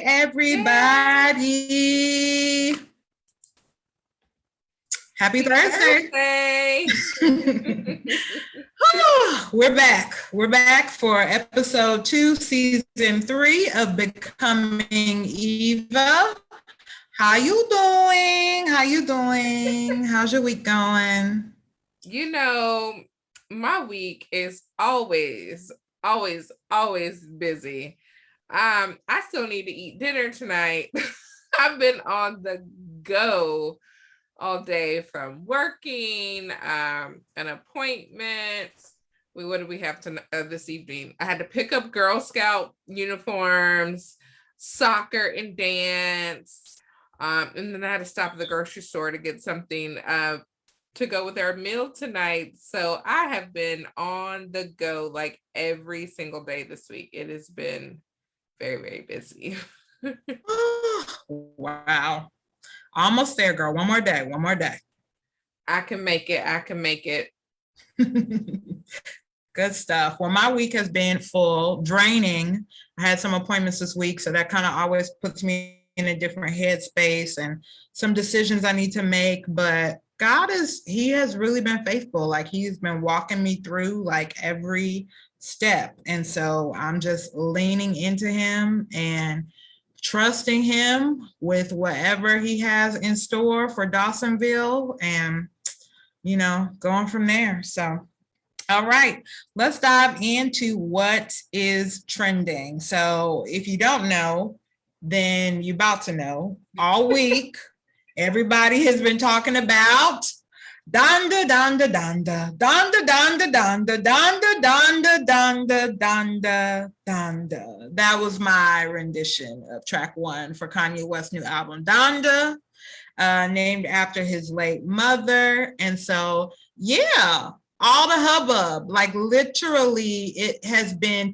everybody. Happy Thursday. We're back. We're back for episode 2, season 3 of Becoming Eva. How you doing? How's your week going? You know, my week is always busy. I still need to eat dinner tonight. I've been on the go all day, from working, an appointment. What did we have this evening? I had to pick up Girl Scout uniforms, soccer and dance. And then I had to stop at the grocery store to get something to go with our meal tonight. So I have been on the go like every single day this week. It has been very, very busy. Wow. Almost there, girl. One more day. I can make it. Good stuff. Well, my week has been full, draining. I had some appointments this week, so that kind of always puts me in a different headspace and some decisions I need to make. But he has really been faithful. Like, he's been walking me through like every step. And so I'm just leaning into him and trusting him with whatever he has in store for Dawsonville and, going from there. So, all right, let's dive into what is trending. So if you don't know, then you're about to know. All week, everybody has been talking about Donda, Donda, Donda, Donda, Donda, Donda, Donda, Donda, Donda, Donda, Donda. That was my rendition of track 1 for Kanye West's new album, Donda, named after his late mother. And so, yeah, all the hubbub, like literally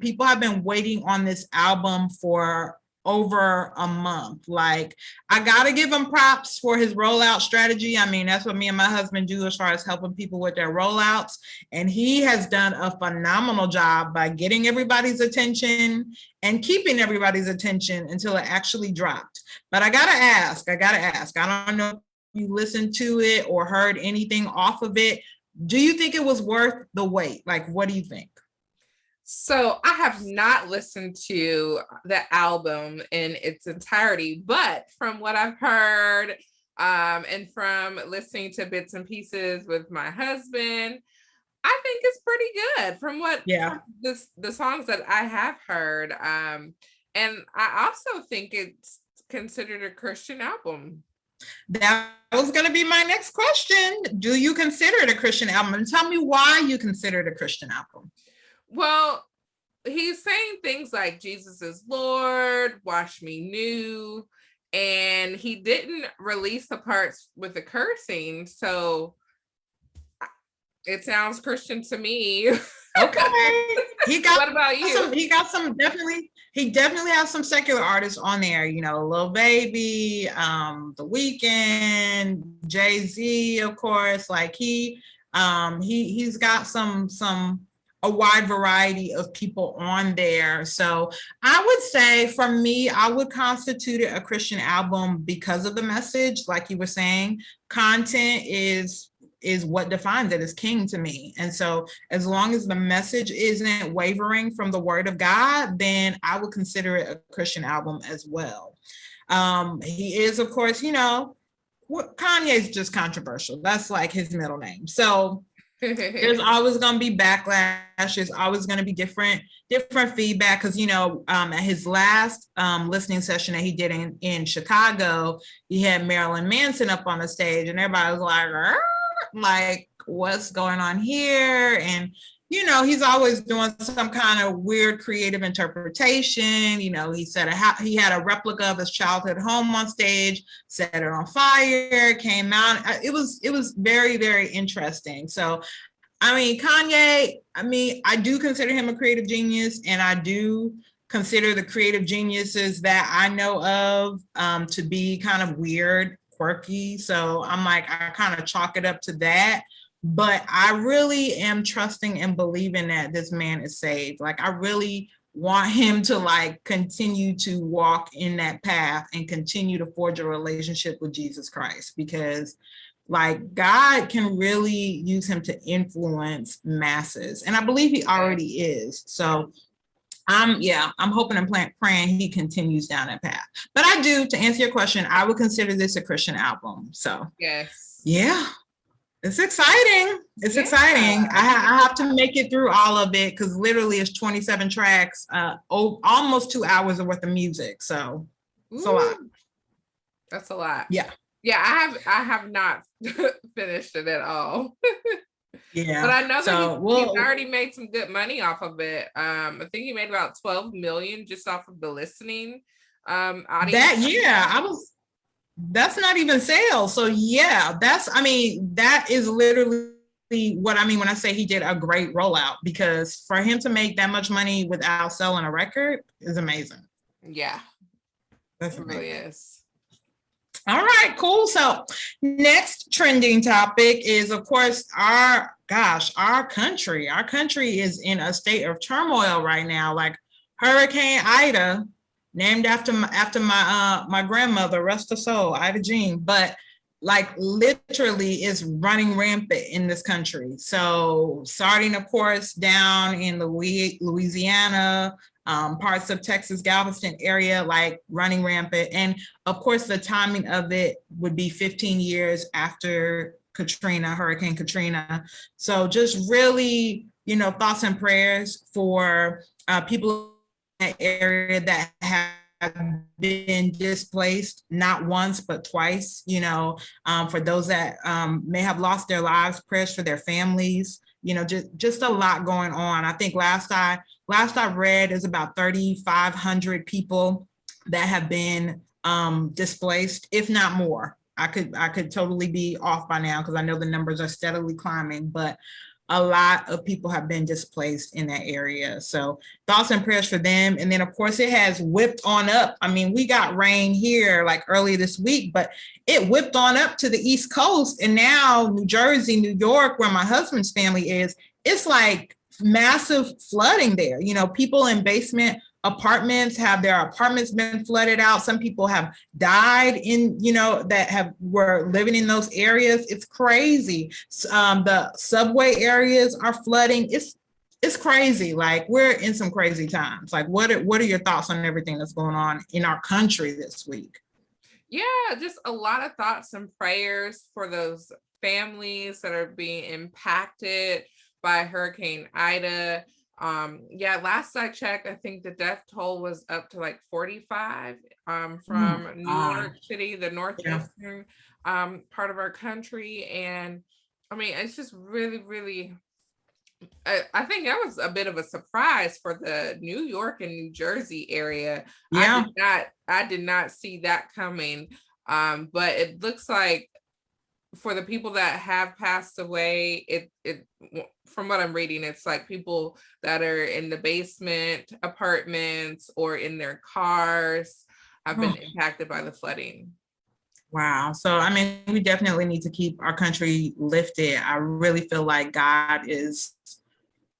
people have been waiting on this album for over a month. Like, I gotta give him props for his rollout strategy. I mean, that's what me and my husband do as far as helping people with their rollouts. And he has done a phenomenal job by getting everybody's attention and keeping everybody's attention until it actually dropped. But I gotta ask, I don't know if you listened to it or heard anything off of it. Do you think it was worth the wait? Like, what do you think? So I have not listened to the album in its entirety, but from what I've heard, and from listening to bits and pieces with my husband, I think it's pretty good from the songs that I have heard. And I also think it's considered a Christian album. That was going to be my next question. Do you consider it a Christian album? And tell me why you consider it a Christian album. Well, he's saying things like Jesus is Lord, wash me new, and he didn't release the parts with the cursing, so it sounds Christian to me. Okay. What about you? He definitely has some secular artists on there, Lil Baby, The Weeknd, Jay-Z, of course. Like he's got a wide variety of people on there. So I would say, for me, I would constitute it a Christian album because of the message. Like you were saying, content is what defines it, is king to me. And so as long as the message isn't wavering from the word of God, then I would consider it a Christian album as well. He is, of course, Kanye's just controversial. That's like his middle name. So there's always going to be backlash. There's always going to be different feedback, because at his last listening session that he did in Chicago, he had Marilyn Manson up on the stage, and everybody was like, what's going on here? And he's always doing some kind of weird creative interpretation. He said he had a replica of his childhood home on stage, set it on fire, came out. It was very, very interesting. So, I mean, Kanye, I do consider him a creative genius, and I do consider the creative geniuses that I know of to be kind of weird, quirky. So I'm like, I kind of chalk it up to that. But I really am trusting and believing that this man is saved. Like, I really want him to like continue to walk in that path and continue to forge a relationship with Jesus Christ, because like God can really use him to influence masses. And I believe he already is. So I'm hoping and praying he continues down that path. But I do, to answer your question, I would consider this a Christian album. So yes. Yeah. It's exciting. It's exciting. I have to make it through all of it because literally it's 27 tracks, almost 2 hours worth of music. So it's a lot. That's a lot. Yeah. Yeah, I have not finished it at all. Yeah. But I know that he's already made some good money off of it. I think he made about 12 million just off of the listening audience. That's not even sales. So yeah, that is literally what I mean when I say he did a great rollout, because for him to make that much money without selling a record is amazing. Yeah. That's it really is. All right, cool. So next trending topic is, of course, our country. Our country is in a state of turmoil right now. Like Hurricane Ida, named after my grandmother, rest her soul, Ida Jean, but like literally is running rampant in this country. So starting, of course, down in Louisiana, parts of Texas, Galveston area, like running rampant. And of course, the timing of it would be 15 years after Hurricane Katrina. So just really, thoughts and prayers for people in that area that have been displaced, not once, but twice, for those that may have lost their lives, prayers for their families, just a lot going on. I think last I read is about 3,500 people that have been displaced, if not more. I could totally be off by now because I know the numbers are steadily climbing, but a lot of people have been displaced in that area. So thoughts and prayers for them. And then of course it has whipped on up. I mean, we got rain here like early this week, but it whipped on up to the East Coast. And now New Jersey, New York, where my husband's family is, it's like massive flooding there. People in basement apartments have their apartments been flooded out. Some people have died that were living in those areas. It's crazy. The subway areas are flooding. It's crazy. Like we're in some crazy times. Like what are your thoughts on everything that's going on in our country this week? Yeah, just a lot of thoughts and prayers for those families that are being impacted by Hurricane Ida. Last I checked, I think the death toll was up to like 45 from New York City, the northeastern part of our country. And I mean, it's just really, really, I think that was a bit of a surprise for the New York and New Jersey area. Yeah. I did not see that coming. But it looks like for the people that have passed away, it from what I'm reading, it's like people that are in the basement apartments or in their cars have been impacted by the flooding. Wow. So, I mean, we definitely need to keep our country lifted. I really feel like God is,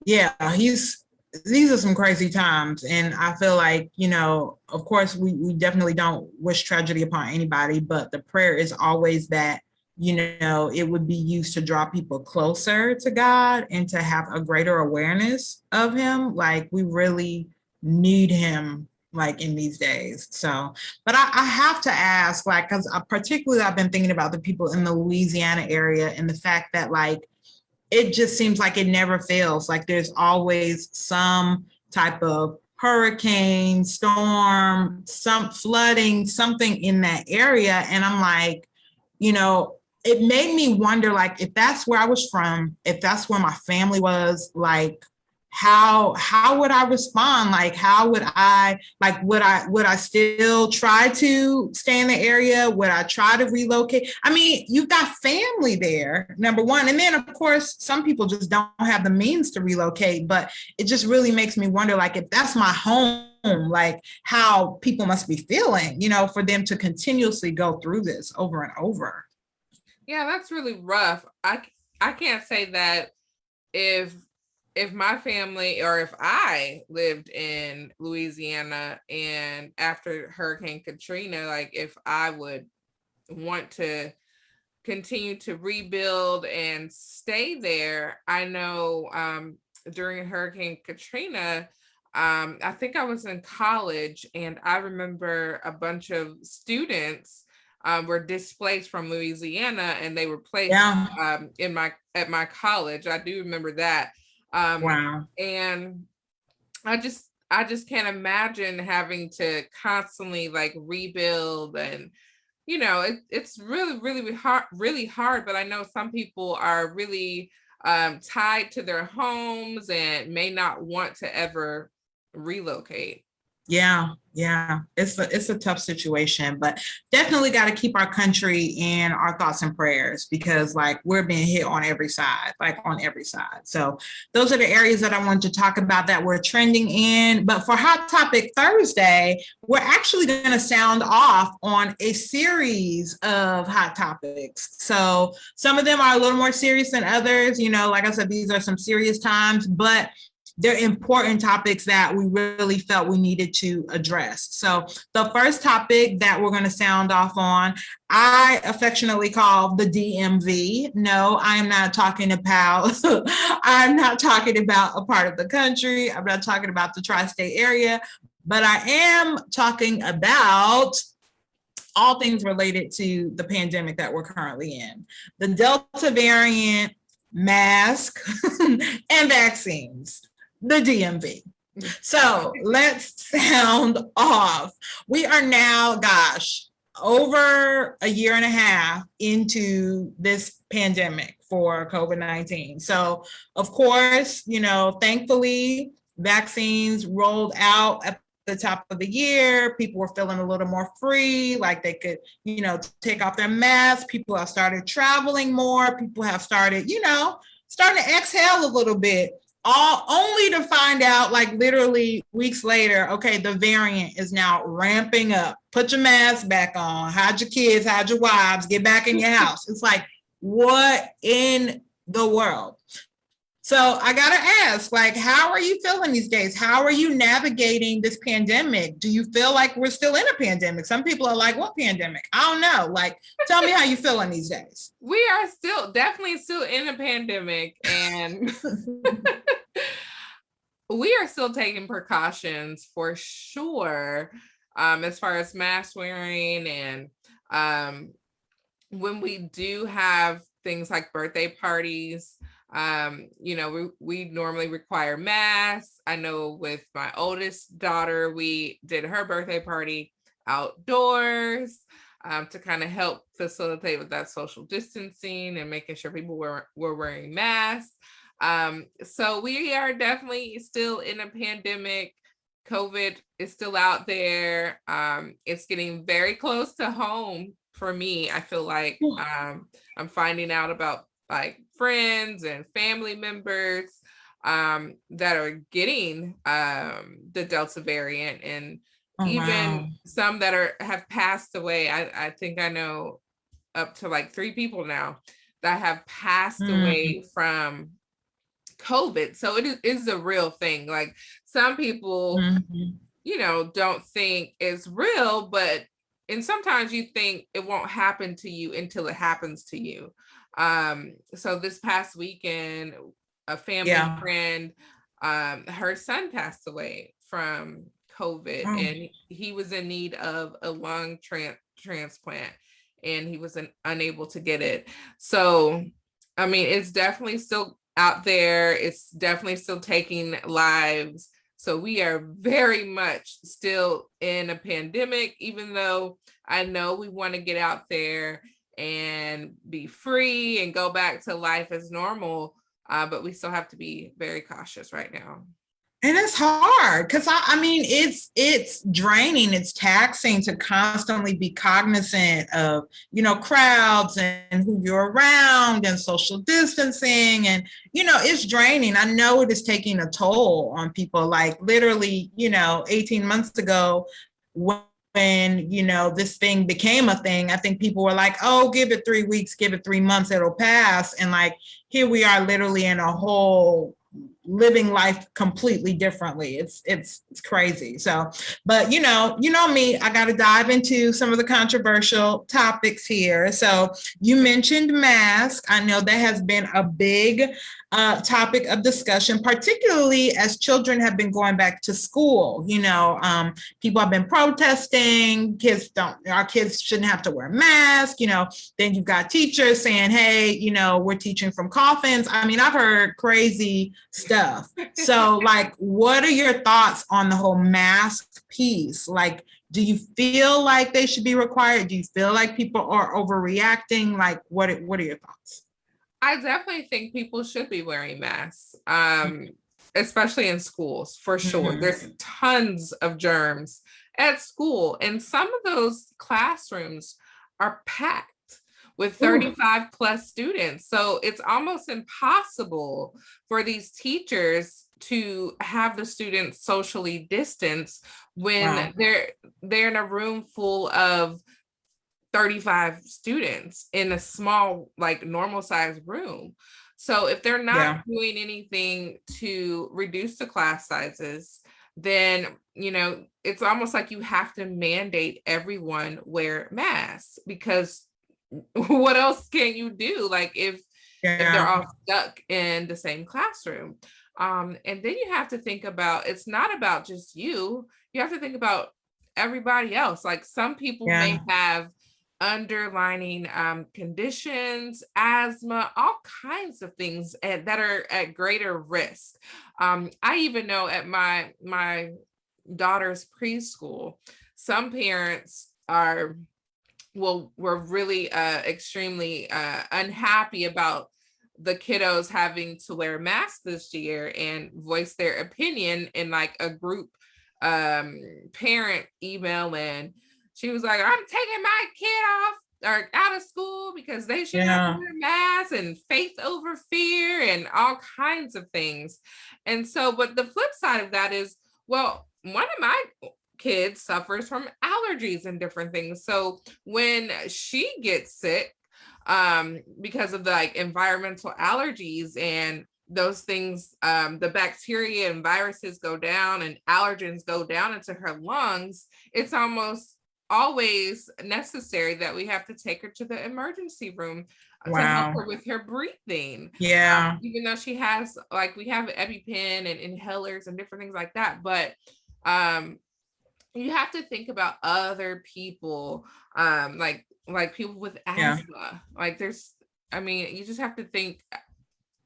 these are some crazy times. And I feel like, of course, we definitely don't wish tragedy upon anybody, but the prayer is always that, it would be used to draw people closer to God and to have a greater awareness of him. Like we really need him like in these days. So, but I have to ask, like, because particularly I've been thinking about the people in the Louisiana area and the fact that like, it just seems like it never fails. Like there's always some type of hurricane, storm, some flooding, something in that area. And I'm like, it made me wonder, like, if that's where I was from, if that's where my family was, like, how would I respond? Like, how would I, like, would I still try to stay in the area? Would I try to relocate? I mean, you've got family there, number one. And then of course, some people just don't have the means to relocate, but it just really makes me wonder, like, if that's my home, like how people must be feeling, for them to continuously go through this over and over. Yeah, that's really rough. I can't say that if if my family or if I lived in Louisiana and after Hurricane Katrina, like if I would want to continue to rebuild and stay there. I know during Hurricane Katrina, I think I was in college, and I remember a bunch of students were displaced from Louisiana, and they were placed Yeah. at my college. I do remember that, Wow. and I just can't imagine having to constantly like rebuild and it's really hard, but I know some people are really tied to their homes and may not want to ever relocate. Yeah, yeah, it's a tough situation, but definitely got to keep our country in our thoughts and prayers because like we're being hit on every side, like on every side. So those are the areas that I wanted to talk about that we're trending in. But for Hot Topic Thursday, we're actually going to sound off on a series of hot topics. So some of them are a little more serious than others. Like I said, these are some serious times, but they're important topics that we really felt we needed to address. So the first topic that we're going to sound off on, I affectionately call the DMV. No, I am not talking about, I'm not talking about a part of the country. I'm not talking about the tri-state area, but I am talking about all things related to the pandemic that we're currently in. The Delta variant, mask, and vaccines. The DMV. So let's sound off. We are now, over a year and a half into this pandemic for COVID-19. So, of course, thankfully, vaccines rolled out at the top of the year. People were feeling a little more free, like they could, take off their masks. People have started traveling more. People have started, starting to exhale a little bit. All only to find out like literally weeks later, okay, the variant is now ramping up. Put your mask back on, hide your kids, hide your wives, get back in your house. It's like, what in the world? So I gotta ask, like, how are you feeling these days? How are you navigating this pandemic? Do you feel like we're still in a pandemic? Some people are like, what pandemic? I don't know. Like, tell me how you feeling these days. We are definitely still in a pandemic, and we are still taking precautions for sure, as far as mask wearing and when we do have things like birthday parties, we normally require masks. I know with my oldest daughter, we did her birthday party outdoors to kind of help facilitate with that social distancing and making sure people were wearing masks. So we are definitely still in a pandemic. COVID is still out there. It's getting very close to home for me. I feel like I'm finding out about like friends and family members that are getting the Delta variant, and even some that have passed away. I think I know up to like 3 people now that have passed away from COVID. So it is a real thing. Like some people, don't think it's real, and sometimes you think it won't happen to you until it happens to you. So this past weekend, a family friend, her son passed away from COVID, and he was in need of a lung transplant, and he was unable to get it. So, I mean, it's definitely still out there. It's definitely still taking lives. So we are very much still in a pandemic, even though I know we want to get out there and be free and go back to life as normal. But we still have to be very cautious right now. And it's hard because I mean, it's draining, it's taxing to constantly be cognizant of, crowds and who you're around and social distancing. And, it's draining. I know it is taking a toll on people. Like literally, 18 months ago, when this thing became a thing, I think people were like, oh, give it 3 weeks, give it 3 months, it'll pass. And like, here we are literally in a whole living life completely differently. It's crazy. So, but you know me, I got to dive into some of the controversial topics here. So you mentioned masks. I know that has been a big topic of discussion, particularly as children have been going back to school. People have been protesting. Our kids shouldn't have to wear masks. Then you've got teachers saying, hey, we're teaching from coffins. I mean, I've heard crazy stuff. So like, what are your thoughts on the whole mask piece? Like, do you feel like they should be required? Do you feel like people are overreacting? Like, what are your thoughts? I definitely think people should be wearing masks, especially in schools, for sure. Mhm. There's tons of germs at school, and some of those classrooms are packed with 35 plus students. So it's almost impossible for these teachers to have the students socially distance when Wow. they're in a room full of 35 students in a small, like normal sized room. So if they're not doing anything to reduce the class sizes, then, it's almost like you have to mandate everyone wear masks, because what else can you do? Like if they're all stuck in the same classroom. And then you have to think about, it's not about just you have to think about everybody else. Like some people may have underlying conditions, asthma, all kinds of things that are at greater risk. I even know at my daughter's preschool, some parents were really extremely unhappy about the kiddos having to wear masks this year, and voice their opinion in like a group parent email. And she was like, I'm taking my kid off or out of school because they should have to wear masks, and faith over fear and all kinds of things. And so, but the flip side of that is, well, one of my kids suffers from allergies and different things. So when she gets sick, because of the like environmental allergies and those things, the bacteria and viruses go down and allergens go down into her lungs, it's almost always necessary that we have to take her to the emergency room to help her with her breathing. Even though she has, like, we have EpiPen and inhalers and different things like that. But you have to think about other people, like people with asthma. Like you just have to think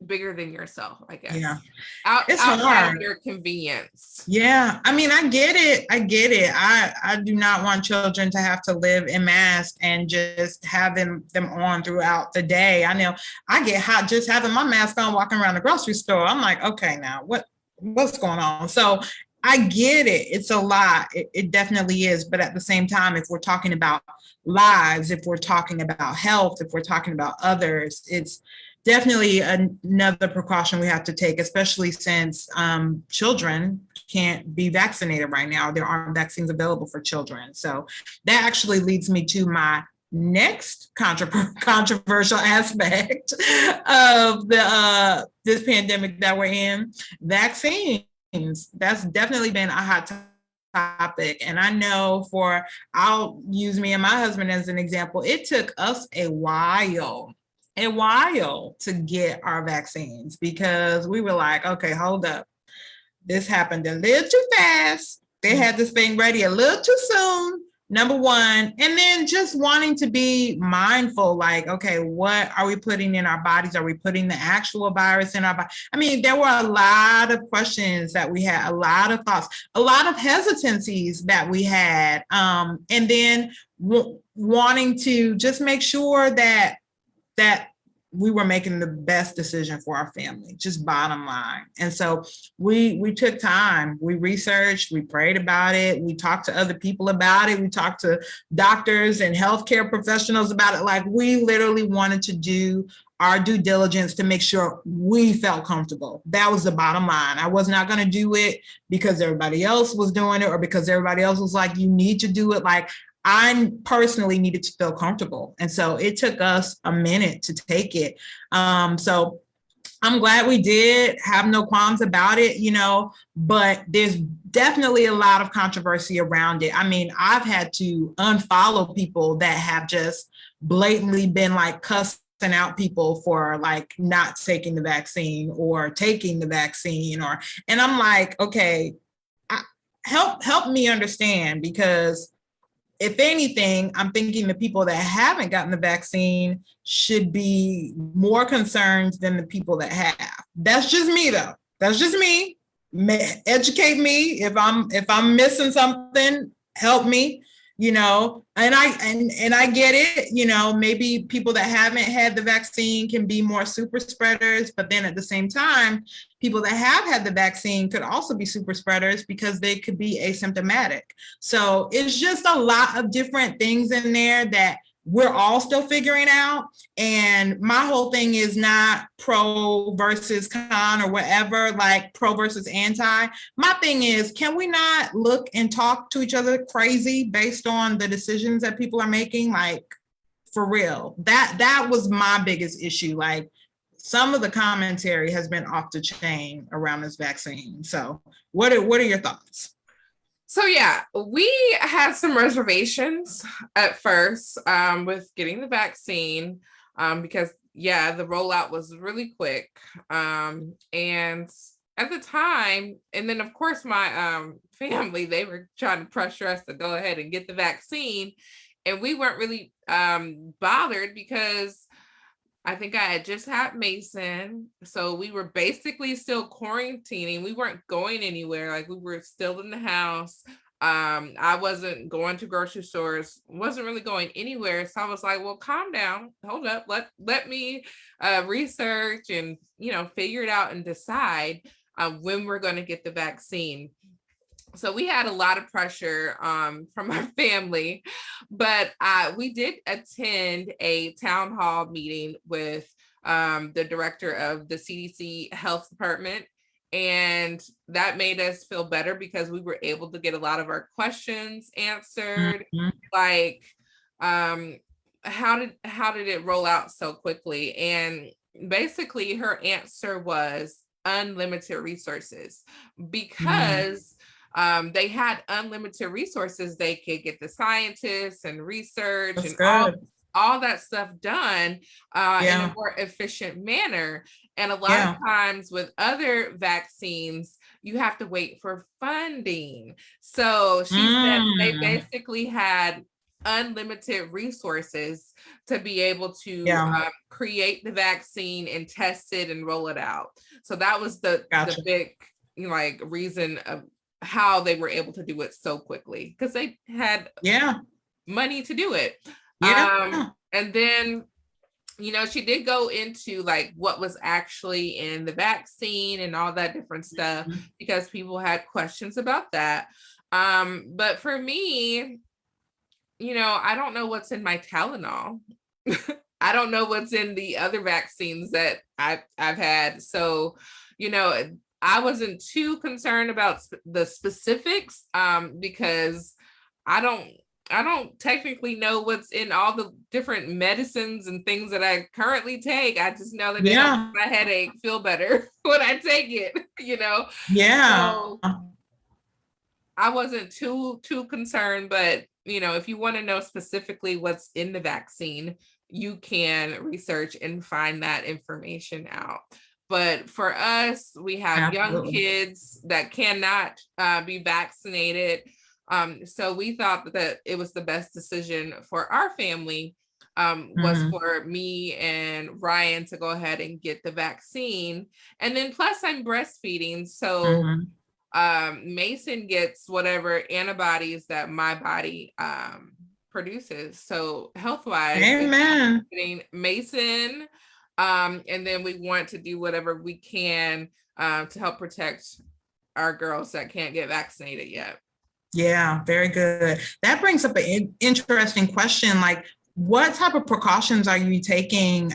bigger than yourself, I guess. Outside of your convenience. I mean, I get it. I do not want children to have to live in masks and just having them on throughout the day. I know I get hot just having my mask on walking around the grocery store. I'm like, okay, now what's going on? So I get it. It's a lot. It definitely is. But at the same time, if we're talking about lives, if we're talking about health, if we're talking about others, it's definitely another precaution we have to take, especially since children can't be vaccinated right now. There aren't vaccines available for children. So that actually leads me to my next controversial aspect of this pandemic that we're in, vaccines. That's definitely been a hot topic. And I know I'll use me and my husband as an example. It took us a while to get our vaccines because we were like, okay, hold up. This happened a little too fast. They had this thing ready a little too soon, number one. And then just wanting to be mindful, like, okay, what are we putting in our bodies? Are we putting the actual virus in our body? I mean, there were a lot of questions that we had, a lot of thoughts, a lot of hesitancies that we had. And then wanting to just make sure that we were making the best decision for our family, just bottom line. And so we took time, we researched, we prayed about it, we talked to other people about it, we talked to doctors and healthcare professionals about it. Like, we literally wanted to do our due diligence to make sure we felt comfortable. That was the bottom line. I was not going to do it because everybody else was doing it or because everybody else was like, you need to do it. Like, I personally needed to feel comfortable. And so it took us a minute to take it. So I'm glad we did, have no qualms about it, but there's definitely a lot of controversy around it. I mean, I've had to unfollow people that have just blatantly been like cussing out people for like not taking the vaccine or taking the vaccine, and I'm like, okay, help me understand, because if anything, I'm thinking the people that haven't gotten the vaccine should be more concerned than the people that have. That's just me, though. That's just me. Educate me if I'm missing something. Help me. And I get it. Maybe people that haven't had the vaccine can be more super spreaders, but then at the same time, people that have had the vaccine could also be super spreaders because they could be asymptomatic. So it's just a lot of different things in there that we're all still figuring out. And my whole thing is not pro versus con or whatever, like pro versus anti. My thing is, can we not look and talk to each other crazy based on the decisions that people are making? Like, for real. That was my biggest issue. Like, some of the commentary has been off the chain around this vaccine. So what are your thoughts? So yeah, we had some reservations at first with getting the vaccine because the rollout was really quick. And at the time, and then of course my family, they were trying to pressure us to go ahead and get the vaccine. And we weren't really bothered because I think I had just had Mason. So we were basically still quarantining. We weren't going anywhere. Like, we were still in the house. I wasn't going to grocery stores, wasn't really going anywhere. So I was like, well, calm down. Hold up. Let me research and, figure it out and decide when we're going to get the vaccine. So we had a lot of pressure from our family, but we did attend a town hall meeting with the director of the CDC health department. And that made us feel better because we were able to get a lot of our questions answered. Mm-hmm. Like, how did it roll out so quickly? And basically her answer was unlimited resources, because they had unlimited resources. They could get the scientists and research and all that stuff done in a more efficient manner. And a lot of times with other vaccines, you have to wait for funding. So she said they basically had unlimited resources to be able to create the vaccine and test it and roll it out. So that was the big reason of how they were able to do it so quickly, because they had money to do it. And then, she did go into like what was actually in the vaccine and all that different stuff, because people had questions about that. But for me, I don't know what's in my Tylenol. I don't know what's in the other vaccines that I've had. So, I wasn't too concerned about the specifics because I don't technically know what's in all the different medicines and things that I currently take. I just know that they help my headache feel better when I take it, So I wasn't too concerned, but if you want to know specifically what's in the vaccine, you can research and find that information out. But for us, we have young kids that cannot be vaccinated. So we thought that it was the best decision for our family was for me and Ryan to go ahead and get the vaccine. And then plus I'm breastfeeding. So Mason gets whatever antibodies that my body produces. So health-wise, getting Mason. And then we want to do whatever we can to help protect our girls that can't get vaccinated yet. Yeah, very good. That brings up an interesting question. Like, what type of precautions are you taking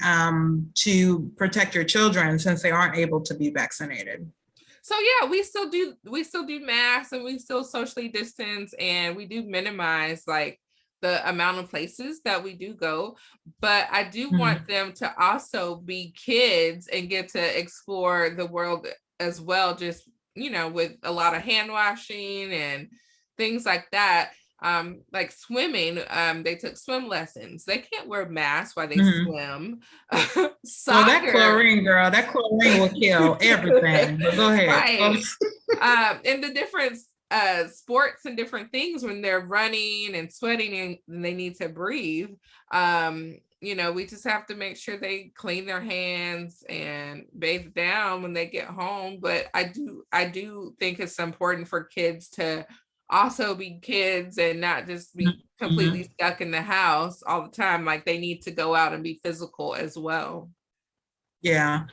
to protect your children since they aren't able to be vaccinated? So we still do masks, and we still socially distance, and we do minimize like the amount of places that we do go, but I do Mhm. want them to also be kids and get to explore the world as well, just, with a lot of hand washing and things like that. Like swimming, they took swim lessons. They can't wear masks while they Mhm. swim. Well, that Soccer. chlorine, girl, that chlorine will kill everything. But go ahead. Right. And the different sports and different things, when they're running and sweating and they need to breathe, we just have to make sure they clean their hands and bathe down when they get home. But I do think it's important for kids to also be kids and not just be completely Mhm. stuck in the house all the time. Like, they need to go out and be physical as well. Yeah.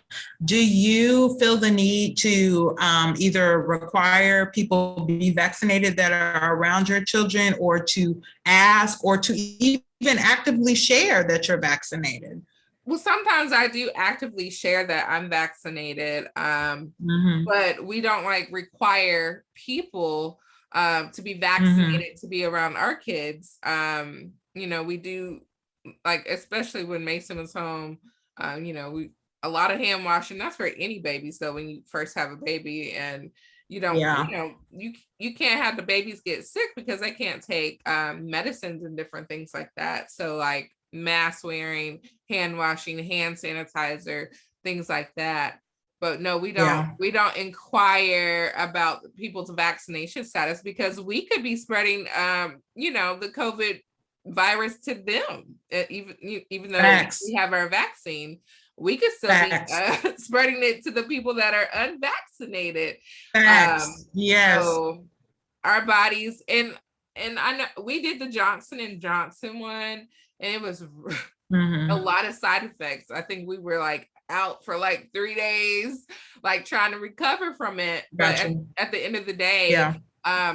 Do you feel the need to either require people be vaccinated that are around your children, or to ask, or to even actively share that you're vaccinated? Well, sometimes I do actively share that I'm vaccinated, Mm-hmm. but we don't like require people to be Mm-hmm. vaccinated to be around our kids. We do, like, especially when Mason was home, we a lot of hand washing. That's for any babies though, when you first have a baby, and you don't, Yeah. you can't have the babies get sick because they can't take medicines and different things like that. So, like, mask wearing, hand washing, hand sanitizer, things like that. But no, Yeah. we don't inquire about people's vaccination status, because we could be spreading the COVID virus to them. Even though Facts. we have our vaccine, we could still be Facts. spreading it to the people that are unvaccinated. Facts. Yes. So our bodies, and I know we did the Johnson and Johnson one, and it was a Mm-hmm. lot of side effects. I think we were like out for like 3 days, like trying to recover from it. But Gotcha. at the end of the day, Yeah.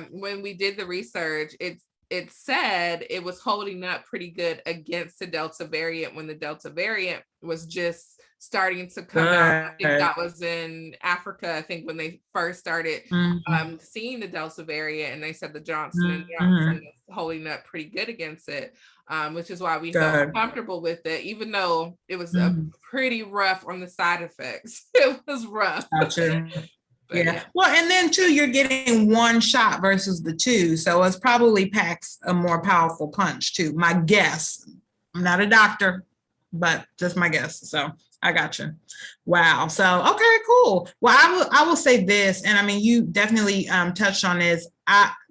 when we did the research, it said it was holding up pretty good against the Delta variant, when the Delta variant was just starting to come out. I think Good. that was in Africa, I think, when they first started Mm-hmm. seeing the Delta variant, and they said the Johnson and Johnson Mm-hmm. was holding up pretty good against it, which is why we felt Good. comfortable with it, even though it was a Mm-hmm. pretty rough on the side effects. It was rough. Gotcha. But Yeah. yeah. Well, and then too, you're getting one shot versus the two. So it's probably packs a more powerful punch too. My guess. I'm not a doctor, but just my guess. So I got you. Wow. So okay, cool. Well, I will say this, and I mean, you definitely touched on this.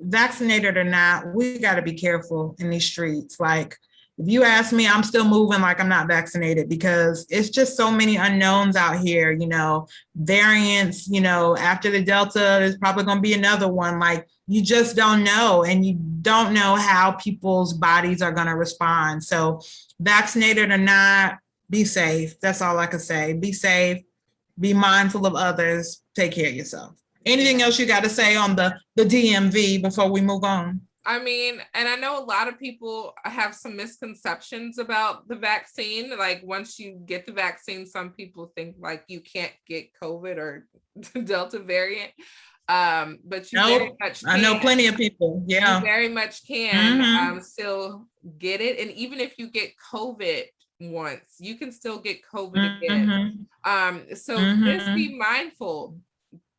Vaccinated or not, we got to be careful in these streets. Like, if you ask me, I'm still moving like I'm not vaccinated, because it's just so many unknowns out here. Variants. After the Delta, there's probably going to be another one. Like, you just don't know, and you don't know how people's bodies are going to respond. So, vaccinated or not, be safe. That's all I can say. Be safe, be mindful of others, take care of yourself. Anything Yeah. else you got to say on the DMV before we move on? I mean, and I know a lot of people have some misconceptions about the vaccine. Like, once you get the vaccine, some people think like you can't get COVID or Delta variant. But you very Nope. much I know can. plenty of people. You Yeah. very much can Mm-hmm. still get it. And even if you get COVID once, you can still get COVID again. Mm-hmm. So just Mm-hmm.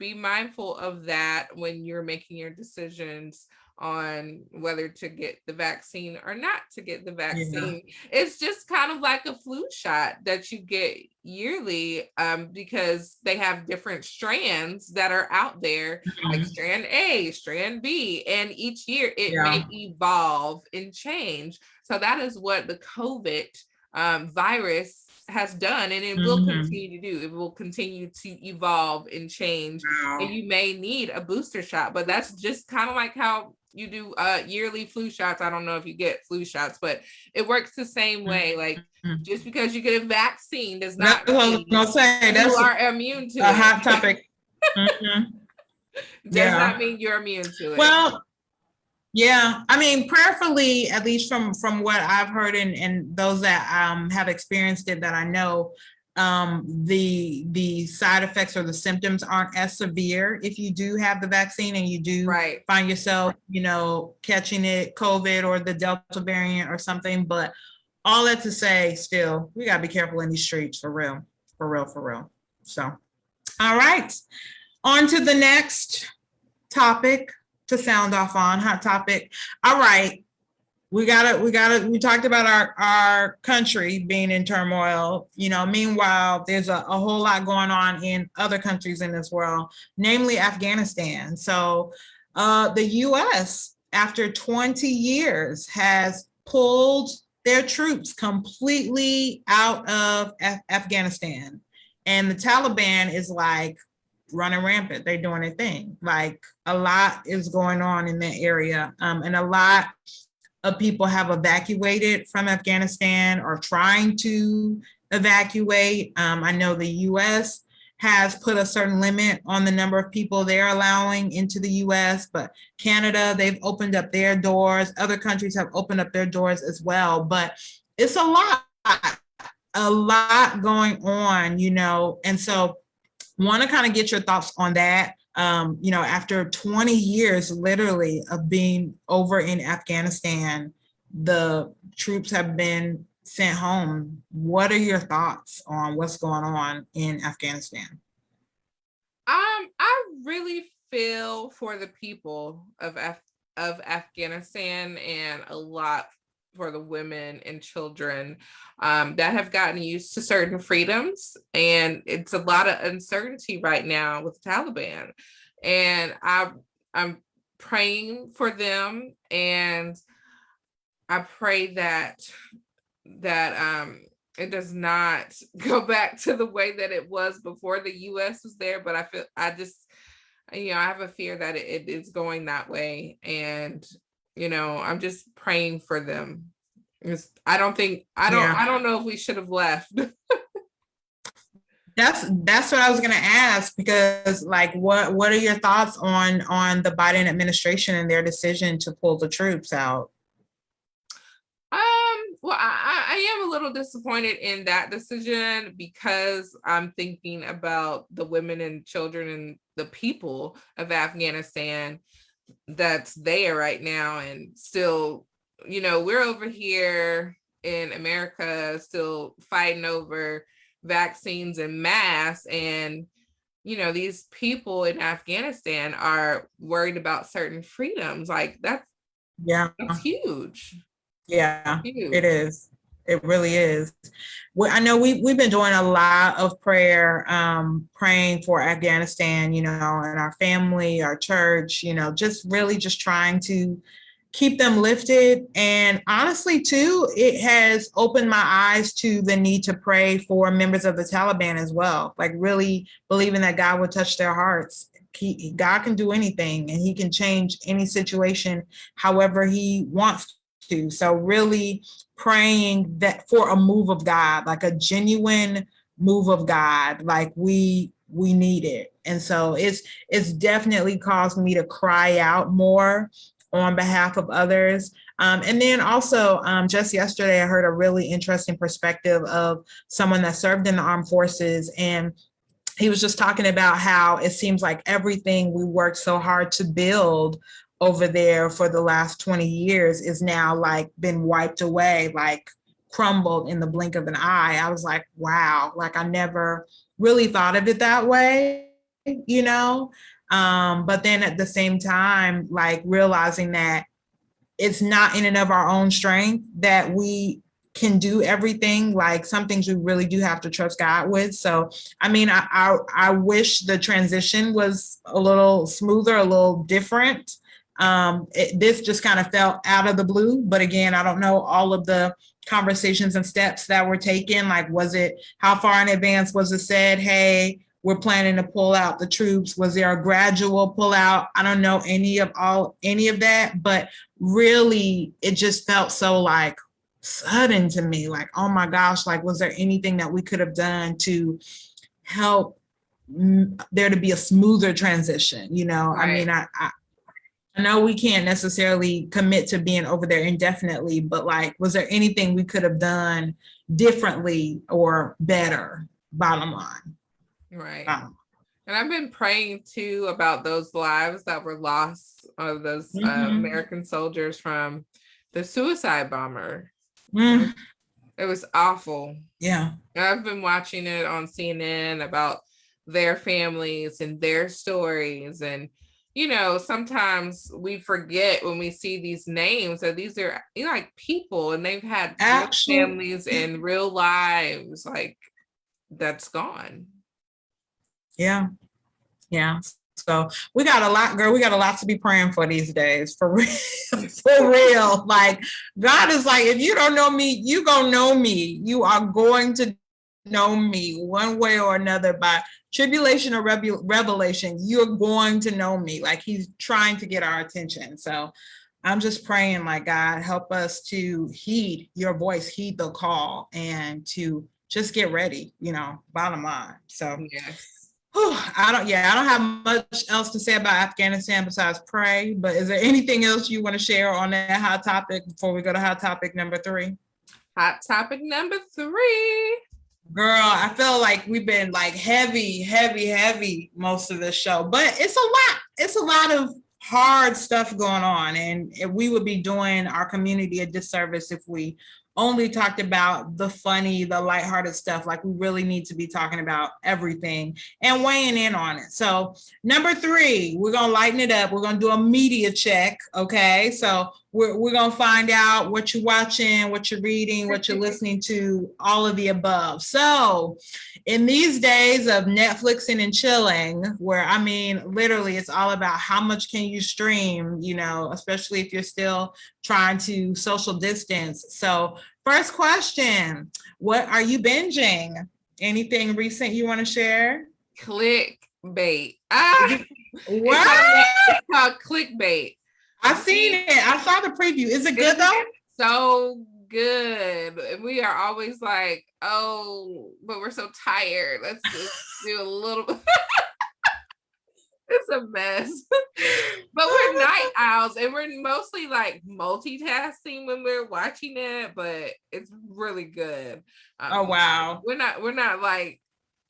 be mindful of that when you're making your decisions on whether to get the vaccine or not to get the Yeah. vaccine. It's just kind of like a flu shot that you get yearly, because they have different strands that are out there, like Mm-hmm. strand A, strand B, and each year it may Yeah. evolve and change. So that is what the COVID virus has done, and it will Mm-hmm. continue to do. It will continue to evolve and change, and Wow. you may need a booster shot. But that's just kind of like how you do yearly flu shots. I don't know if you get flu shots, but it works the same way. Like, Mm-hmm. just because you get a vaccine does That's not what I was mean gonna say. you That's are immune to a it. hot topic. Mm-hmm. Does not Yeah. mean you're immune to it. Well, yeah. I mean, prayerfully, at least from what I've heard, and those that have experienced it that I know, the side effects or the symptoms aren't as severe if you do have the vaccine and you do Right. find yourself, catching it, COVID or the Delta variant or something. But all that to say, still, we gotta be careful in these streets for real, for real, for real. So, all right, on to the next topic to sound off on, hot topic. All right. We talked about our country being in turmoil. Meanwhile, there's a whole lot going on in other countries in this world, namely Afghanistan. So the US, after 20 years, has pulled their troops completely out of Afghanistan. And the Taliban is like running rampant. They're doing their thing. Like, a lot is going on in that area. And a lot of people have evacuated from Afghanistan or trying to evacuate. I know the US has put a certain limit on the number of people they're allowing into the US, but Canada, they've opened up their doors. Other countries have opened up their doors as well. But it's a lot going on, and so want to kind of get your thoughts on that. After 20 years literally of being over in Afghanistan, the troops have been sent home. What are your thoughts on what's going on in Afghanistan? I really feel for the people of Afghanistan, and a lot for the women and children that have gotten used to certain freedoms. And it's a lot of uncertainty right now with the Taliban. And I'm praying for them, and I pray that it does not go back to the way that it was before the US was there. But I have a fear that it is going that way. And I'm just praying for them. I don't know if we should have left. That's what I was going to ask, because what are your thoughts on the Biden administration and their decision to pull the troops out? Well, I am a little disappointed in that decision, because I'm thinking about the women and children and the people of Afghanistan that's there right now. And still, we're over here in America still fighting over vaccines and masks, and these people in Afghanistan are worried about certain freedoms. Like, that's huge. Yeah, it is. It really is. Well, I know we've been doing a lot of prayer, praying for Afghanistan, and our family, our church, just trying to keep them lifted. And honestly, too, it has opened my eyes to the need to pray for members of the Taliban as well. Like, really believing that God will touch their hearts. God can do anything, and he can change any situation however he wants to. So really praying that for a move of God, like a genuine move of God, like we need it. And so it's definitely caused me to cry out more on behalf of others. And then also just yesterday, I heard a really interesting perspective of someone that served in the armed forces. And he was just talking about how it seems like everything we worked so hard to build over there for the last 20 years is now like been wiped away, like crumbled in the blink of an eye. I was like, wow, like I never really thought of it that way, but then at the same time, like realizing that it's not in and of our own strength that we can do everything. Like, some things we really do have to trust God with. So, I mean, I wish the transition was a little smoother, a little different. This just kind of felt out of the blue. But again, I don't know all of the conversations and steps that were taken. Like, how far in advance was it said, hey, we're planning to pull out the troops? Was there a gradual pullout? I don't know any of that, but really it just felt so like sudden to me. Like, oh my gosh, like, was there anything that we could have done to help there to be a smoother transition? Right. I mean, I know we can't necessarily commit to being over there indefinitely, but like, was there anything we could have done differently or better? Bottom line. Right. Bottom. And I've been praying too about those lives that were lost of those American soldiers from the suicide bomber. Mm. It was awful. Yeah. I've been watching it on CNN about their families and their stories. And, you know, sometimes we forget when we see these names that these are, you know, like people, and they've had real families and real lives, like, that's gone. Yeah. Yeah. So we got a lot, girl. We got a lot to be praying for these days, for real. For real. Like, God is like, if you don't know me, you gonna know me. You are going to know me one way or another, by tribulation or revelation. You're going to know me. Like, he's trying to get our attention. So I'm just praying, like, God, help us to heed your voice, heed the call, and to just get ready, you know, bottom line. So yes. I don't have much else to say about Afghanistan besides pray, but is there anything else you want to share on that hot topic before we go to hot topic number 3? Hot topic number 3. Girl, I feel like we've been like heavy most of this show, but it's a lot of hard stuff going on, and we would be doing our community a disservice if we only talked about the funny, the lighthearted stuff. Like, we really need to be talking about everything and weighing in on it. So number 3, we're going to lighten it up. We're going to do a media check. Okay. So we're going to find out what you're watching, what you're reading, what you're listening to, all of the above. So in these days of Netflixing and chilling, where, I mean, literally it's all about how much can you stream, you know, especially if you're still trying to social distance. So first question, what are you binging? Anything recent you want to share? Clickbait. What? It's called clickbait. I've seen it. I saw the preview. Is it good though? So good. We are always like, oh, but we're so tired. Let's just do a little. It's a mess. But we're night owls, and we're mostly like multitasking when we're watching it, but it's really good. Oh wow. We're not like,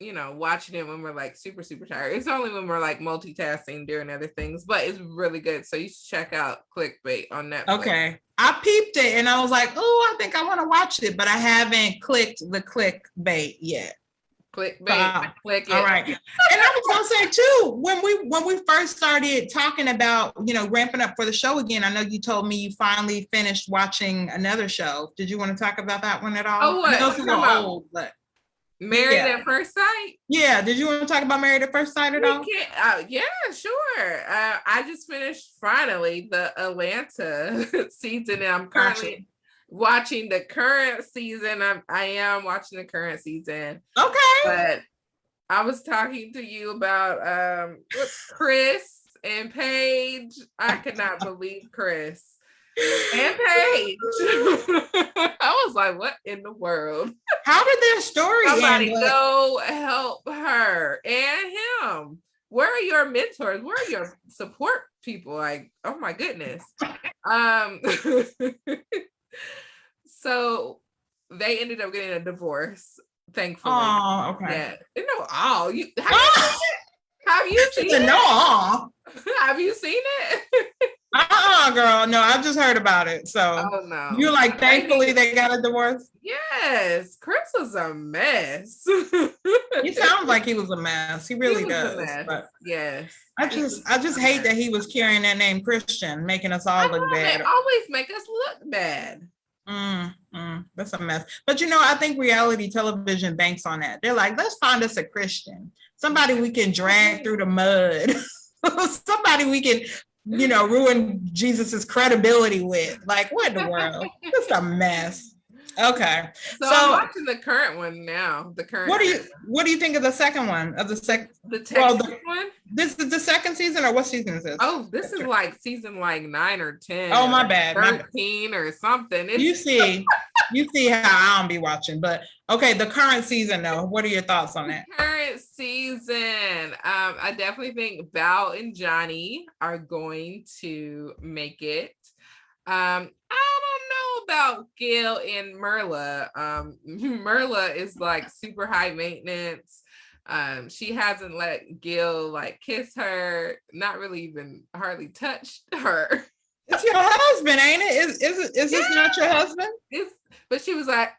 you know, watching it when we're like super tired. It's only when we're like multitasking doing other things, but it's really good. So you should check out Clickbait on Netflix. Okay. I peeped it and I was like, oh, I think I want to watch it, but I haven't clicked the clickbait yet. Clickbait. Click it. All right. And I was gonna say too, when we first started talking about, you know, ramping up for the show again, I know you told me you finally finished watching another show. Did you want to talk about that one at all? Oh, what? I know it's a little old, but Married at First Sight? Yeah. Did you want to talk about Married at First Sight at all? Yeah, sure. I just finished finally the Atlanta season, and I'm currently watching the current season. I am watching the current season. Okay. But I was talking to you about Chris and Paige. I could not believe Chris and Paige. I was like, what in the world? How did their story Somebody go help her and him. Where are your mentors? Where are your support people? Like, oh my goodness. So they ended up getting a divorce, thankfully. Oh, okay. Yeah. No, have you seen it? No. Have you seen it? Girl. No, I just heard about it. So no. You're like, thankfully they got a divorce? Yes. Chris was a mess. He sounds like he was a mess. He really does. But yes. I just hate that he was carrying that name Christian, making us all look bad. They always make us look bad. That's a mess. But you know, I think reality television banks on that. They're like, let's find us a Christian, somebody we can drag through the mud, somebody we can, you know, ruin Jesus's credibility with. Like, what in the world? Just a mess. Okay. So I'm watching the current one now. The current. What do you think of the second one? Of the second? The Texas one. This is the second season, or what season is this? Oh, this is like season like 9 or 10. Oh, my bad. 13 or something. You see how I don't be watching, but okay. The current season, though. What are your thoughts on that? Current season. I definitely think Val and Johnny are going to make it. I don't know about Gil and Merla. Merla is like super high maintenance. She hasn't let Gil like kiss her, not really even hardly touched her. It's your husband, ain't it? Is this not your husband? But she was like,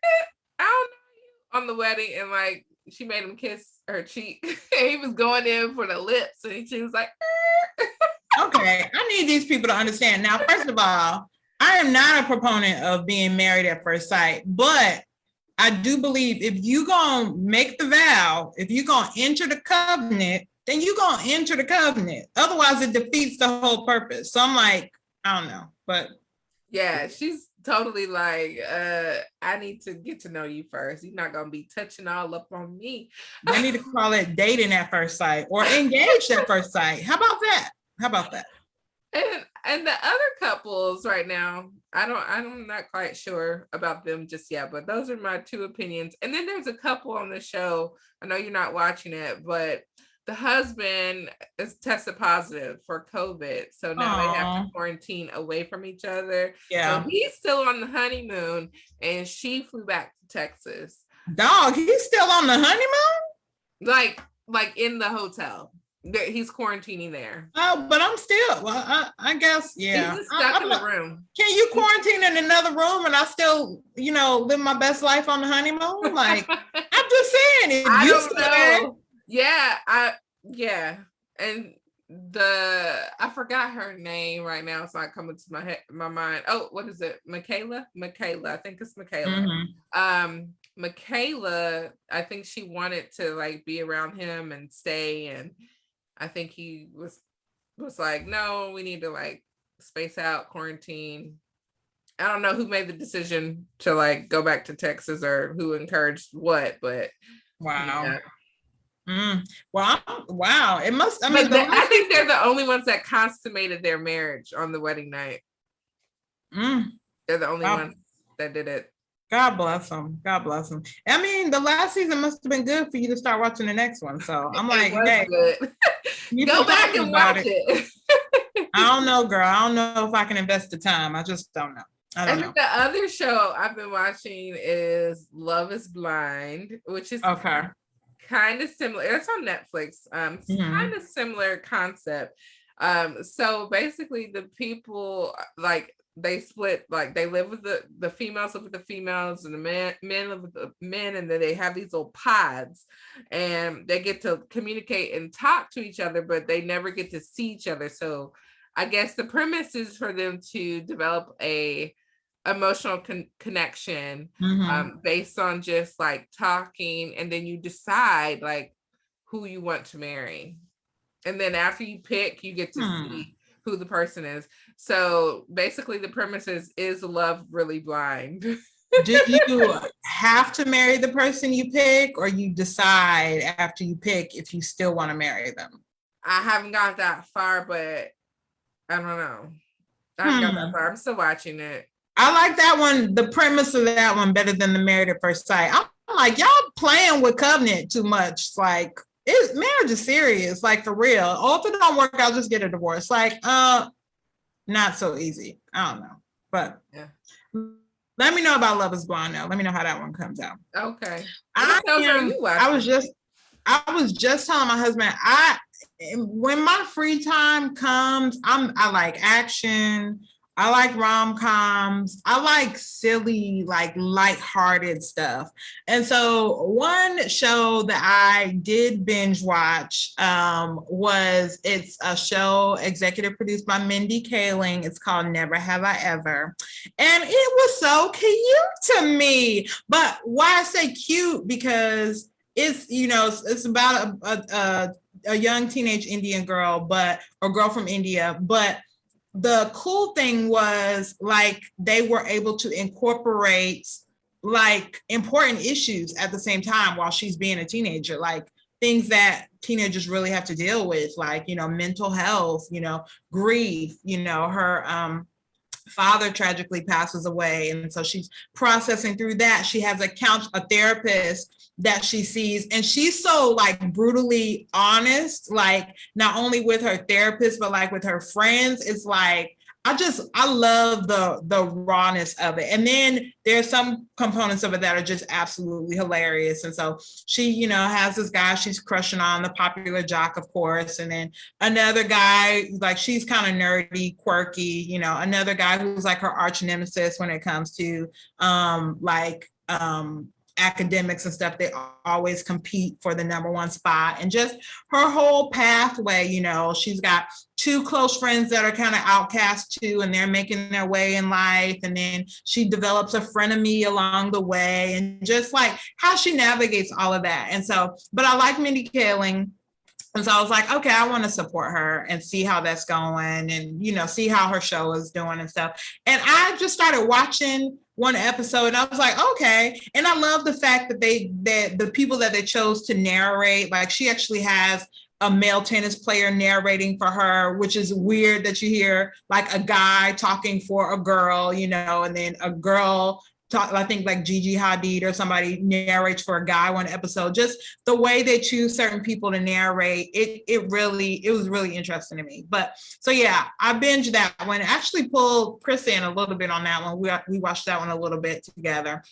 I don't know you on the wedding, and like she made him kiss her cheek. And he was going in for the lips, and she was like, Okay, I need these people to understand. Now, first of all, I am not a proponent of being married at first sight, but I do believe if you gonna make the vow, if you gonna enter the covenant, then you gonna enter the covenant. Otherwise, it defeats the whole purpose. So I'm like, I don't know, but yeah, she's totally like, I need to get to know you first. You're not gonna be touching all up on me. they need to call it dating at first sight or engaged at first sight. How about that? How about that? And the other couples right now, I'm not quite sure about them just yet, but those are my two opinions. And then there's a couple on the show. I know you're not watching it, but the husband is tested positive for COVID. So now they have to quarantine away from each other. Yeah. So he's still on the honeymoon and she flew back to Texas. Dog, he's still on the honeymoon? Like in the hotel. He's quarantining there. Oh, but I'm still, well, I guess, yeah. He's stuck in the room. Can you quarantine in another room and I still, live my best life on the honeymoon? Like, I'm just saying, if I you don't still know. there. Yeah. And I forgot her name right now. It's not coming to my mind. Oh, what is it? Michaela. I think it's Michaela. Mm-hmm. Michaela, I think she wanted to like be around him and stay, and I think he was like, no, we need to like space out, quarantine. I don't know who made the decision to like go back to Texas or who encouraged what, but wow. Yeah. Wow. It must, I think they're the only ones that consummated their marriage on the wedding night. They're the only ones that did it. God bless them. God bless them. I mean, the last season must have been good for you to start watching the next one. So I'm like, hey, good. Go back and watch it. I don't know, girl. I don't know if I can invest the time. I just don't know. I don't know. The other show I've been watching is Love is Blind, which is okay. Kind of similar. It's on Netflix. Kind of similar concept. So basically the people like they split, like they live with the females live with the females and the men live with the men, and then they have these little pods and they get to communicate and talk to each other, but they never get to see each other. So I guess the premise is for them to develop a emotional connection based on just like talking, and then you decide like who you want to marry, and then after you pick you get to see who the person is. So basically the premise is love really blind? Do you have to marry the person you pick, or you decide after you pick if you still want to marry them? I haven't got that far, but I don't know. I haven't got that far. I'm still watching it. I like that one, the premise of that one, better than the Married at First Sight. I'm like, y'all playing with covenant too much. Like, marriage is serious, like for real. Oh, if it don't work, I'll just get a divorce. Like, not so easy. I don't know. But yeah. Let me know about Love is Blind now. Let me know how that one comes out. Okay. I was just telling my husband, when my free time comes, I like action. I like rom-coms. I like silly, like lighthearted stuff. And so one show that I did binge watch it's a show executive produced by Mindy Kaling. It's called Never Have I Ever. And it was so cute to me. But why I say cute, because it's about a young teenage Indian girl, or girl from India, but the cool thing was like they were able to incorporate like important issues at the same time while she's being a teenager, like things that teenagers really have to deal with, like, mental health, grief, her father tragically passes away. And so she's processing through that. She has a therapist that she sees, and she's so like brutally honest, like not only with her therapist, but like with her friends. It's like, I love the rawness of it. And then there's some components of it that are just absolutely hilarious. And so she, has this guy she's crushing on, the popular jock, of course. And then another guy, like she's kind of nerdy, quirky, another guy who's like her arch nemesis when it comes to academics and stuff. They always compete for the number one spot, and just her whole pathway. She's got two close friends that are kind of outcast too, and they're making their way in life. And then she develops a frenemy along the way, and just like how she navigates all of that. And so, but I like Mindy Kaling. And so I was like, okay, I want to support her and see how that's going, and, see how her show is doing and stuff. And I just started watching one episode, and I was like, okay. And I love the fact that the people that they chose to narrate, like she actually has a male tennis player narrating for her, which is weird that you hear like a guy talking for a girl, and then a girl I think like Gigi Hadid or somebody narrates for a guy one episode. Just the way they choose certain people to narrate, it was really interesting to me. But so yeah, I binged that one. Actually pulled Chris in a little bit on that one. We watched that one a little bit together.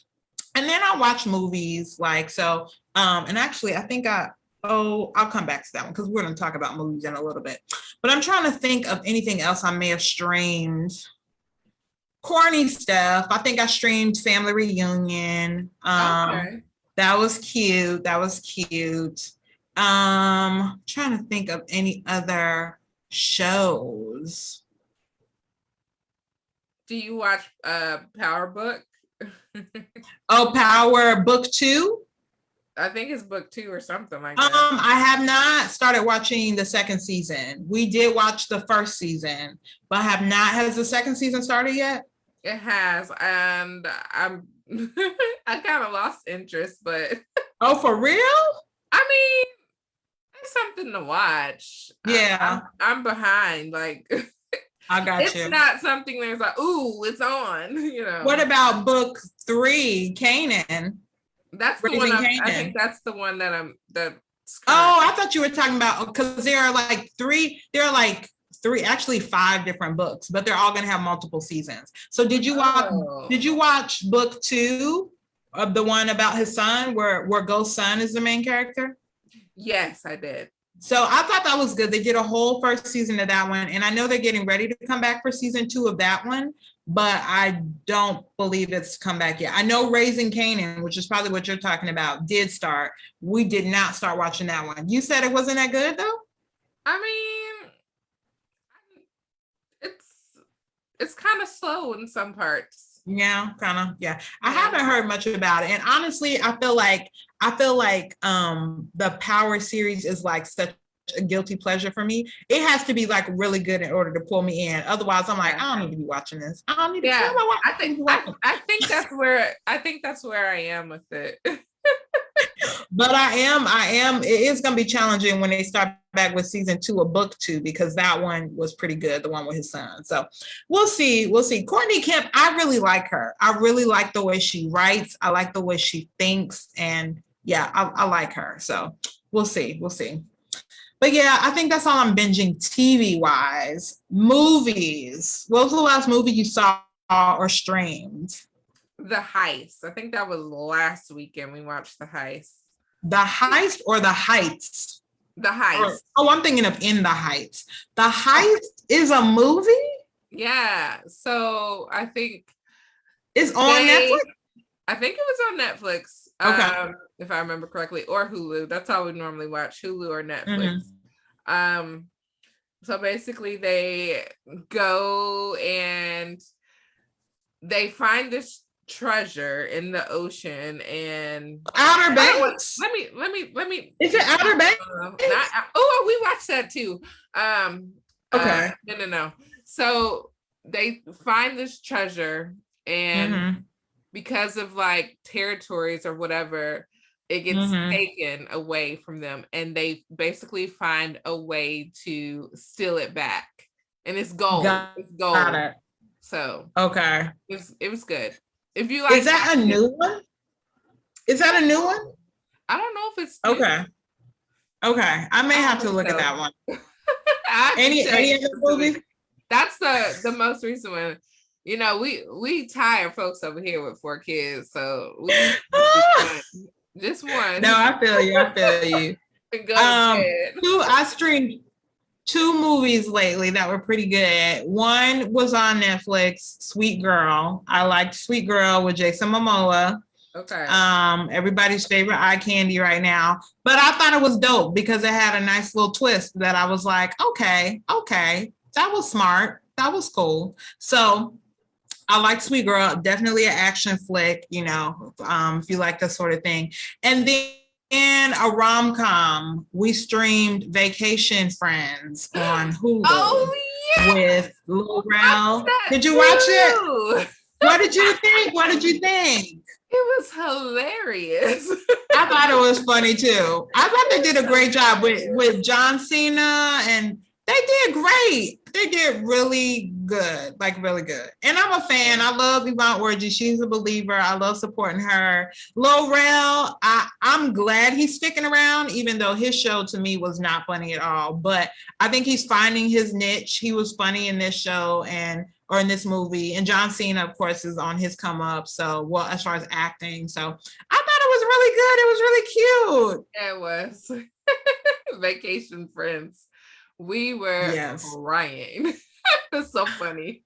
And then I watch movies and actually I think I'll come back to that one because we're going to talk about movies in a little bit. But I'm trying to think of anything else I may have streamed. Corny stuff. I think I streamed Family Reunion. Okay. That was cute. Trying to think of any other shows. Do you watch Power Book? Oh, Power Book 2? I think it's book 2 or something like that. I have not started watching the second season. We did watch the first season, but have not. Has the second season started yet? It has, and I kind of lost interest, but oh, for real? I mean, it's something to watch. Yeah, I'm behind. Like, I got it's you. It's not something that's like, ooh, it's on. What about book 3, Canaan? That's the one. I think that's the one that I thought you were talking about, because there are like three, actually 5 different books, but they're all going to have multiple seasons. So did you watch book 2 of the one about his son, where Ghost's son is the main character? Yes, I did. So I thought that was good. They did a whole first season of that one, and I know they're getting ready to come back for season 2 of that one, but I don't believe it's come back yet. I know Raising Canaan, which is probably what you're talking about, did start. We did not start watching that one. You said it wasn't that good though? I mean, it's kind of slow in some parts. Yeah, kind of. Yeah. I haven't heard much about it. And honestly, I feel like the Power series is like such a guilty pleasure for me. It has to be like really good in order to pull me in. Otherwise, I'm like, I don't need to be watching this. I don't need to. Yeah, I think that's where I am with it. But I am. It is going to be challenging when they start back with season 2 of book 2, because that one was pretty good, the one with his son. So we'll see. Courtney Kemp, I really like her. I really like the way she writes. I like the way she thinks. And yeah, I like her. So we'll see. But yeah, I think that's all I'm binging TV wise. Movies. What was the last movie you saw or streamed? The Heist. I think that was last weekend. We watched The Heist. The Heist or The Heights? The Heist. I'm thinking of In the Heights. The Heist is a movie? Yeah. So I think it's on Netflix? I think it was on Netflix. Okay. If I remember correctly, or Hulu. That's how we normally watch, Hulu or Netflix. Mm-hmm. So basically they go and they find this treasure in the ocean, and Outer Banks. Let me. Is it Outer Banks? We watched that too. Okay. No. So they find this treasure, and because of like territories or whatever, it gets taken away from them, and they basically find a way to steal it back. And it's gold. It's gold. Got it. So okay, it was good. If you like, is that a new one? Is that a new one? I don't know if it's new. Okay. I may have to look at that one. Any other movie? That's the most recent one. You know, we tired folks over here with 4 kids, so we need just one. No, I feel you. I feel you. And go to bed. I streamed 2 movies lately that were pretty good. One was on Netflix, Sweet Girl. I liked Sweet Girl with Jason Momoa. Okay. Everybody's favorite eye candy right now. But I thought it was dope because it had a nice little twist that I was like, okay, that was smart. That was cool. So I like Sweet Girl, definitely an action flick, you know, if you like that sort of thing. And then a rom-com, we streamed Vacation Friends on Hulu. Oh, yeah. With Lil Rel. Did you watch it? What did you think? What did you think? It was hilarious. I thought it was funny too. I thought they did a great job with John Cena, and they did great. They did really good, like really good. And I'm a fan. I love Yvonne Orji. She's a believer. I love supporting her. Lil Rel, I'm glad he's sticking around, even though his show to me was not funny at all. But I think he's finding his niche. He was funny in this show or in this movie. And John Cena, of course, is on his come up. So, well, as far as acting. So I thought it was really good. It was really cute. Yeah, it was. Vacation Friends. We were crying. It was so funny.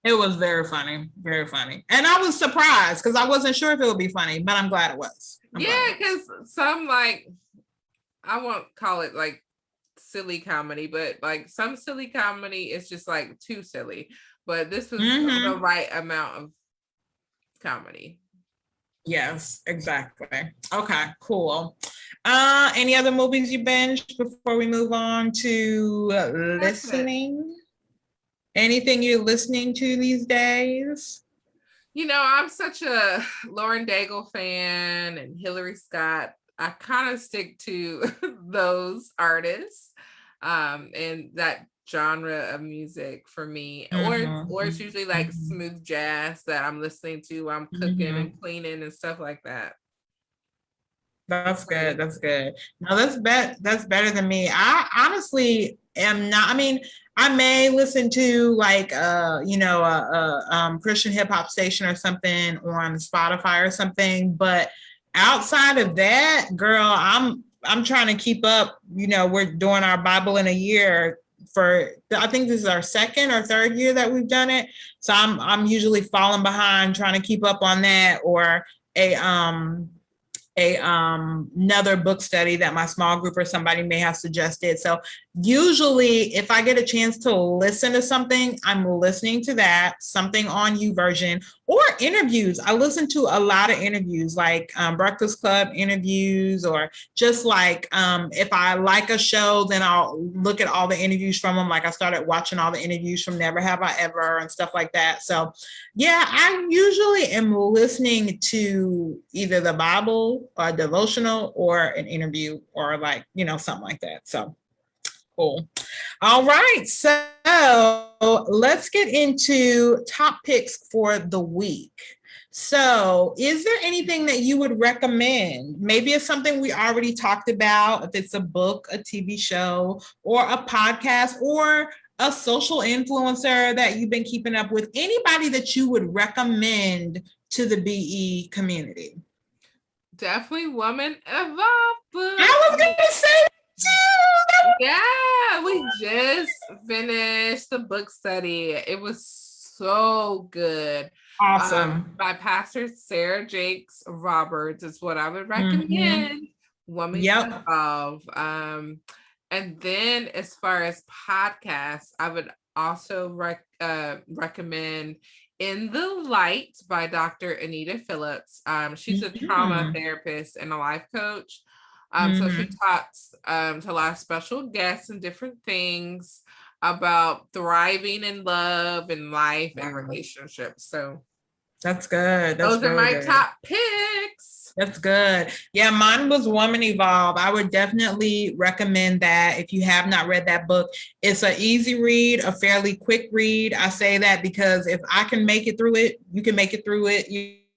It was very funny. Very funny. And I was surprised because I wasn't sure if it would be funny, but I'm glad it was. Because some, like, I won't call it like silly comedy, but like some silly comedy is just like too silly. But this was the right amount of comedy. Yes, exactly. Okay, cool. Any other movies you binged before we move on to listening? Anything you're listening to these days? You know, I'm such a Lauren Daigle fan and Hillary Scott. I kind of stick to those artists and that genre of music for me. Or it's usually like smooth jazz that I'm listening to while I'm cooking and cleaning and stuff like that. That's good. That's good. No, that's better than me. I honestly am not. I mean, I may listen to like Christian hip hop station or something on Spotify or something, but outside of that, girl, I'm trying to keep up. You know, we're doing our Bible in a year I think this is our 2nd or 3rd year that we've done it. So I'm usually falling behind trying to keep up on that, or another book study that my small group or somebody may have suggested. So usually if I get a chance to listen to something, I'm listening to that, something on YouVersion, or interviews. I listen to a lot of interviews, like Breakfast Club interviews, or just like if I like a show, then I'll look at all the interviews from them. Like I started watching all the interviews from Never Have I Ever and stuff like that. So yeah, I usually am listening to either the Bible or a devotional or an interview or like, something like that. So cool. All right. So let's get into top picks for the week. So is there anything that you would recommend? Maybe it's something we already talked about, if it's a book, a TV show, or a podcast, or a social influencer that you've been keeping up with, anybody that you would recommend to the BE community? Definitely Woman Evolve. I was going to say too. Yeah, we just finished the book study. It was so good. Awesome. By Pastor Sarah Jakes Roberts is what I would recommend. Woman Evolve. And then as far as podcasts, I would also recommend In the Light by Dr. Anita Phillips. She's a trauma therapist and a life coach. So she talks to a lot of special guests and different things about thriving in love and life and relationships. So that's good. Those are my top picks. That's good. Yeah, mine was Woman Evolve. I would definitely recommend that if you have not read that book. It's an easy read, a fairly quick read. I say that because if I can make it through it, you can make it through it.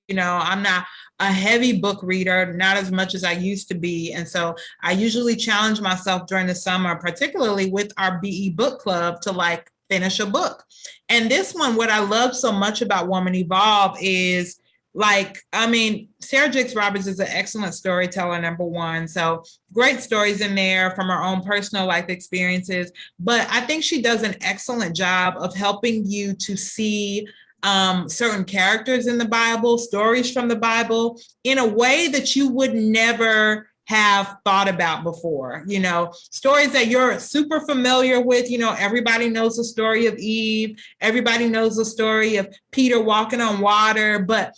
I'm not a heavy book reader, not as much as I used to be. And so I usually challenge myself during the summer, particularly with our BE book club, to like finish a book. And this one, what I love so much about Woman Evolve is Sarah Jakes Roberts is an excellent storyteller, number one. So great stories in there from her own personal life experiences. But I think she does an excellent job of helping you to see certain characters in the Bible, stories from the Bible, in a way that you would never have thought about before. Stories that you're super familiar with. Everybody knows the story of Eve. Everybody knows the story of Peter walking on water, but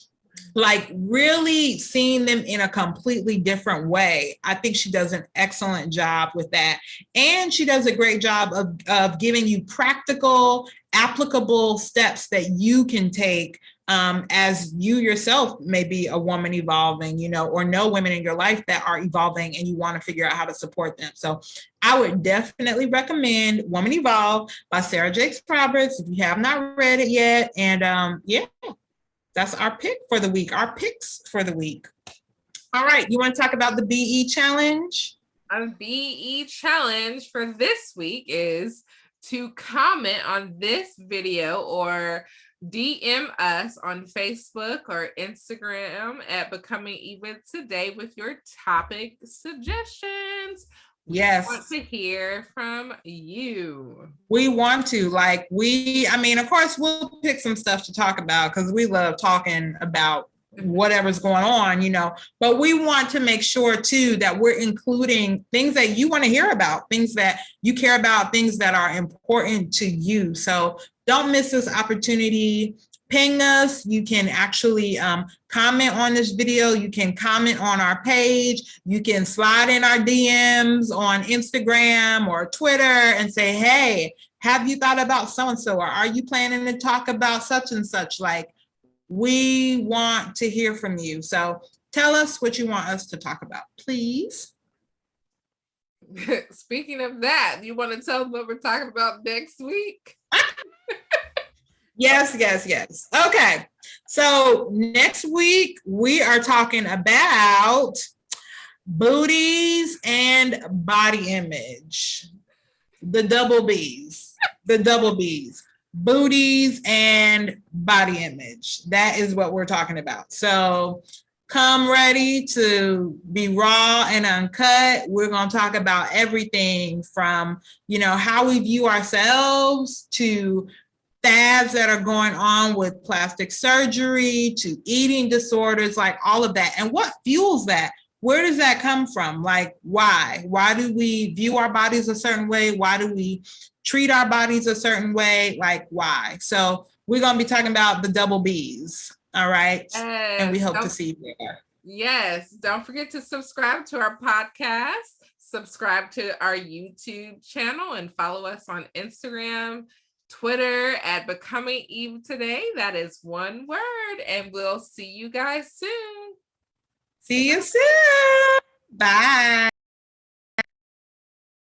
like really seeing them in a completely different way. I think she does an excellent job with that. And she does a great job of giving you practical, applicable steps that you can take as you yourself may be a woman evolving, or know women in your life that are evolving and you want to figure out how to support them. So I would definitely recommend Woman Evolve by Sarah Jakes Roberts if you have not read it yet. And that's our pick for the week, our picks for the week. All right, you want to talk about the BE challenge? Our BE challenge for this week is to comment on this video or DM us on Facebook or Instagram at Becoming Eva Today with your topic suggestions. Yes. We want to hear from you. We want to, of course, we'll pick some stuff to talk about because we love talking about whatever's going on, but we want to make sure too that we're including things that you want to hear about, things that you care about, things that are important to you. So don't miss this opportunity. Ping us. You can actually comment on this video. You can comment on our page. You can slide in our DMs on Instagram or Twitter and say, hey, have you thought about so-and-so? Or are you planning to talk about such and such? We want to hear from you. So tell us what you want us to talk about, please. Speaking of that, you want to tell them what we're talking about next week? Yes. Okay. So next week, we are talking about booties and body image. The double B's. Booties and body image. That is what we're talking about. So come ready to be raw and uncut. We're going to talk about everything from, how we view ourselves to fads that are going on with plastic surgery to eating disorders, like all of that. And what fuels that? Where does that come from? Why? Why do we view our bodies a certain way? Why do we treat our bodies a certain way? Why? So we're going to be talking about the double B's. All right. Yes, and we hope to see you there. Yes. Don't forget to subscribe to our podcast, subscribe to our YouTube channel, and follow us on Instagram, Twitter at Becoming Eve Today. That is one word. And we'll see you guys soon. See you soon. Bye.